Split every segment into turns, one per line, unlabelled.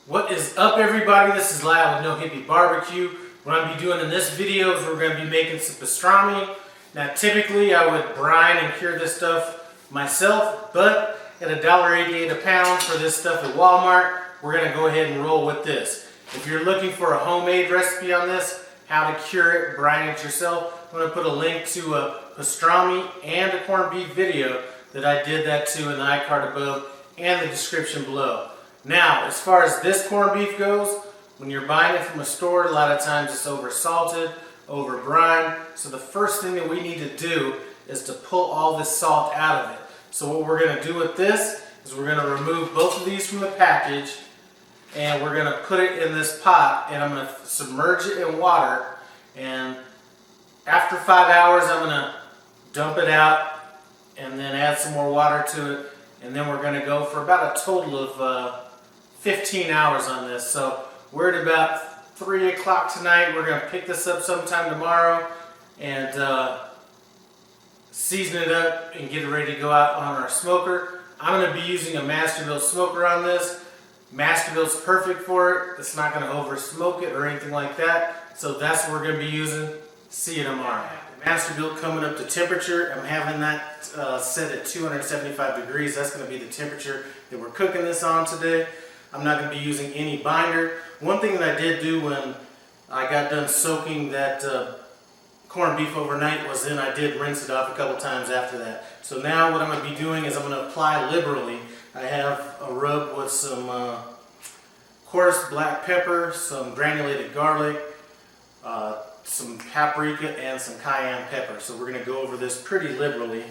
What is up, everybody? This is Lyle with No Hippie Barbecue. What I'm going to be doing in this video is we're going to be making some pastrami. Now, typically I would brine and cure this stuff myself, but at $1.88 a pound for this stuff at Walmart, we're going to go ahead and roll with this. If you're looking for a homemade recipe on this, how to cure it, brine it yourself, I'm going to put a link to a pastrami and a corned beef video that I did that to in the iCard above and the description below. Now, as far as this corned beef goes, when you're buying it from a store, a lot of times it's over salted, over brine. So the first thing that we need to do is to pull all this salt out of it. So what we're going to do with this is we're going to remove both of these from the package and we're going to put it in this pot, and I'm going to submerge it in water, and after 5 hours I'm going to dump it out and then add some more water to it, and then we're going to go for about a total of 15 hours on this. So we're at about 3 o'clock tonight. We're going to pick this up sometime tomorrow and season it up and get it ready to go out on our smoker. I'm going to be using a Masterbuilt Smoker on this. Masterbuilt's perfect for it. It's not going to over smoke it or anything like that. So that's what we're going to be using. See you tomorrow. Masterbuilt coming up to temperature. I'm having that set at 275 degrees. That's going to be the temperature that we're cooking this on today. I'm not going to be using any binder. One thing that I did do when I got done soaking that corned beef overnight was then I did rinse it off a couple times after that. So now what I'm going to be doing is I'm going to apply liberally. I have a rub with some coarse black pepper, some granulated garlic, some paprika, and some cayenne pepper. So we're going to go over this pretty liberally.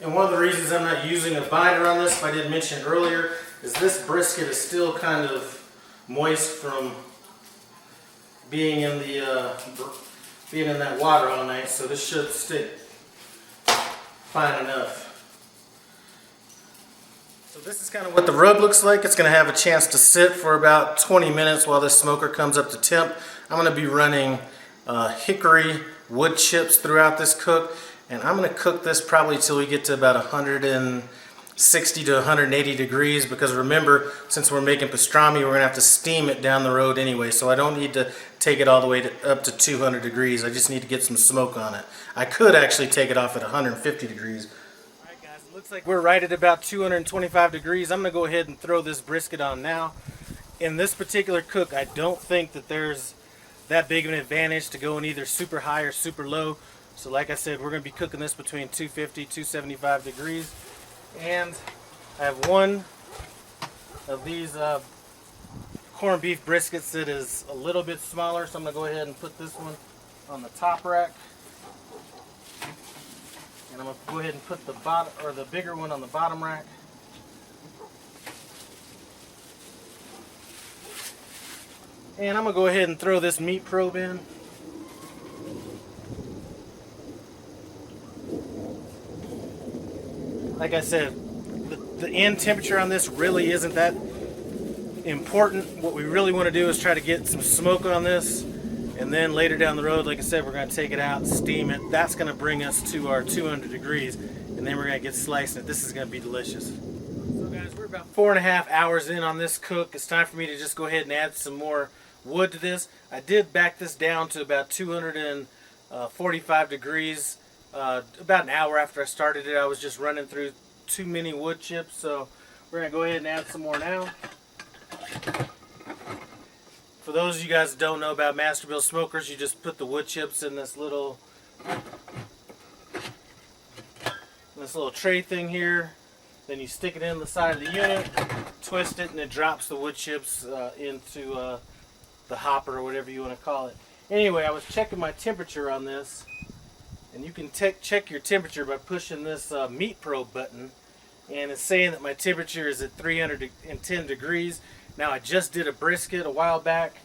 And one of the reasons I'm not using a binder on this, if I didn't mention earlier, is this brisket is still kind of moist from being in that water all night, so this should stick fine enough. So this is kind of what the rub looks like. It's going to have a chance to sit for about 20 minutes while this smoker comes up to temp. I'm going to be running hickory wood chips throughout this cook, and I'm going to cook this probably till we get to about 160 to 180 degrees, because remember, since we're making pastrami, we're going to have to steam it down the road anyway, so I don't need to take it all the way up to 200 degrees. I just need to get some smoke on it. I could actually take it off at 150 degrees. Alright guys, it looks like we're right at about 225 degrees. I'm going to go ahead and throw this brisket on now. In this particular cook, I don't think that there's that big of an advantage to going either super high or super low. So like I said, we're going to be cooking this between 250 and 275 degrees. And I have one of these corned beef briskets that is a little bit smaller, so I'm going to go ahead and put this one on the top rack. And I'm going to go ahead and put the bigger one on the bottom rack. And I'm going to go ahead and throw this meat probe in. Like I said, the end temperature on this really isn't that important. What we really want to do is try to get some smoke on this, and then later down the road, like I said, we're going to take it out, steam it. That's going to bring us to our 200 degrees, and then we're going to get sliced, and this is going to be delicious. So guys, we're about 4.5 hours in on this cook. It's time for me to just go ahead and add some more wood to this. I did back this down to about 245 degrees. About an hour after I started it. I was just running through too many wood chips, so we're going to go ahead and add some more now. For those of you guys that don't know about Masterbuilt smokers, you just put the wood chips in this little tray thing here. Then you stick it in the side of the unit, twist it, and it drops the wood chips into the hopper or whatever you want to call it. Anyway, I was checking my temperature on this. And you can check your temperature by pushing this meat probe button, and it's saying that my temperature is at 310 degrees. Now, I just did a brisket a while back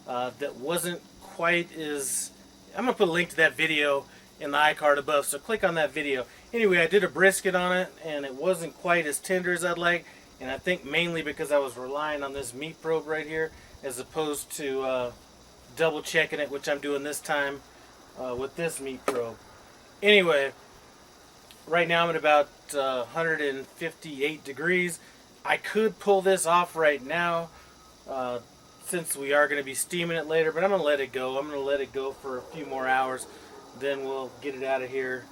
that wasn't quite as... I'm going to put a link to that video in the iCard above, so click on that video. Anyway, I did a brisket on it, and it wasn't quite as tender as I'd like, and I think mainly because I was relying on this meat probe right here as opposed to double checking it, which I'm doing this time with this meat probe. Anyway, Right now I'm at about 158 degrees. I could pull this off right now since we are going to be steaming it later, but I'm going to let it go. I'm going to let it go for a few more hours. Then we'll get it out of here,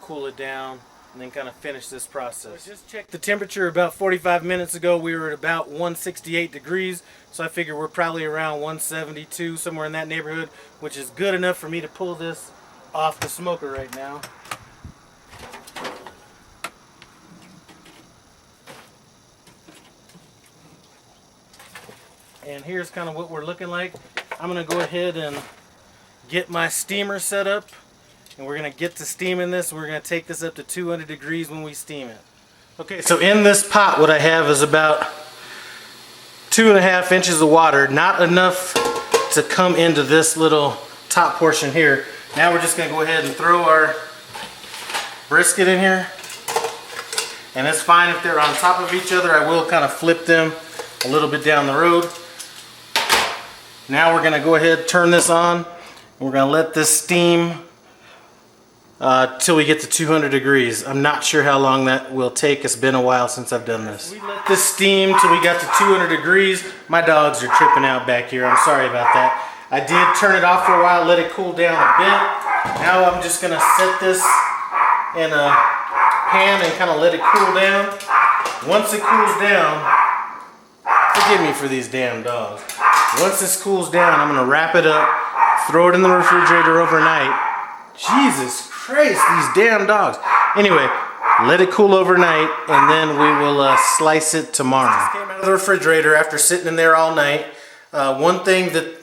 cool it down, and then kind of finish this process. So I just checked the temperature about 45 minutes ago. We were at about 168 degrees, so I figure we're probably around 172, somewhere in that neighborhood, which is good enough for me to pull this off the smoker right now. And here's kind of what we're looking like. I'm going to go ahead and get my steamer set up, and we're going to get to steaming this. We're going to take this up to 200 degrees when we steam it. Okay, so in this pot what I have is about 2.5 inches of water, not enough to come into this little top portion here. Now we're just going to go ahead and throw our brisket in here, and it's fine if they're on top of each other. I will kind of flip them a little bit down the road. Now we're going to go ahead, turn this on, and we're going to let this steam till we get to 200 degrees. I'm not sure how long that will take. It's been a while since I've done this. We let this steam till we got to 200 degrees. My dogs are tripping out back here. I'm sorry about that. I did turn it off for a while, let it cool down a bit. Now I'm just going to set this in a pan and kind of let it cool down. Once it cools down, forgive me for these damn dogs. Once this cools down, I'm going to wrap it up, throw it in the refrigerator overnight. Jesus Christ, these damn dogs. Anyway, let it cool overnight, and then we will slice it tomorrow. Just came out of the refrigerator after sitting in there all night. One thing that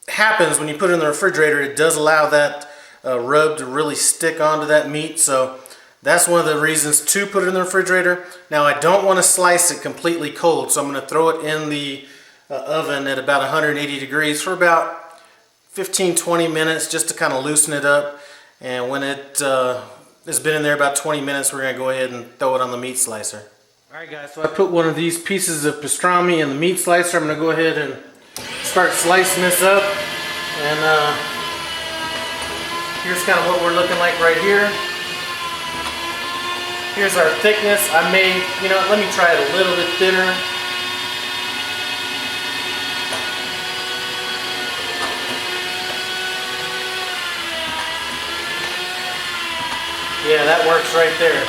happens when you put it in the refrigerator, it does allow that rub to really stick onto that meat, so that's one of the reasons to put it in the refrigerator. Now I don't want to slice it completely cold, so I'm going to throw it in the oven at about 180 degrees for about 15-20 minutes just to kind of loosen it up. And when it has been in there about 20 minutes, we're going to go ahead and throw it on the meat slicer. Alright guys, so I put one of these pieces of pastrami in the meat slicer. I'm going to go ahead and start slicing this up. And here's kind of what we're looking like right here. Here's our thickness. I may, let me try it a little bit thinner. Yeah, that works right there.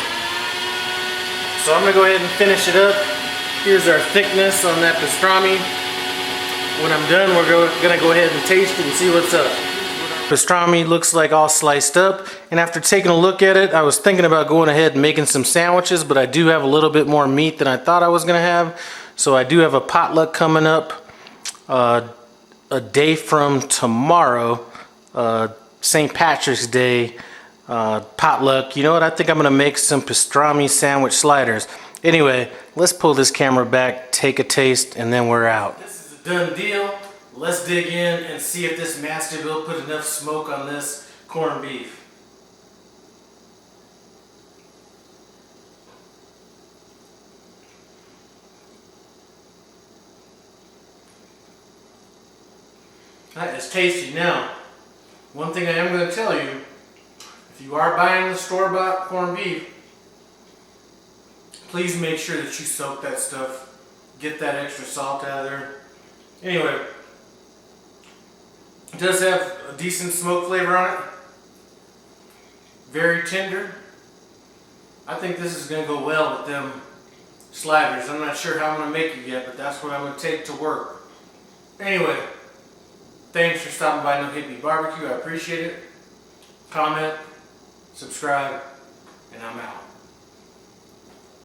So I'm going to go ahead and finish it up. Here's our thickness on that pastrami. When I'm done, we're going to go ahead and taste it and see what's up. Pastrami looks like all sliced up, and after taking a look at it, I was thinking about going ahead and making some sandwiches, but I do have a little bit more meat than I thought I was going to have. So I do have a potluck coming up a day from tomorrow, St. Patrick's Day. Potluck. You know what? I think I'm going to make some pastrami sandwich sliders. Anyway, let's pull this camera back, take a taste, and then we're out. This is a done deal. Let's dig in and see if this Masterbuilt put enough smoke on this corned beef. That is tasty. Now, one thing I am going to tell you, if you are buying the store-bought corned beef, please make sure that you soak that stuff. Get that extra salt out of there. Anyway, it does have a decent smoke flavor on it. Very tender. I think this is going to go well with them sliders. I'm not sure how I'm going to make it yet, but that's what I'm going to take to work. Anyway, thanks for stopping by No Hippie Barbecue. I appreciate it. Comment, subscribe, and I'm out.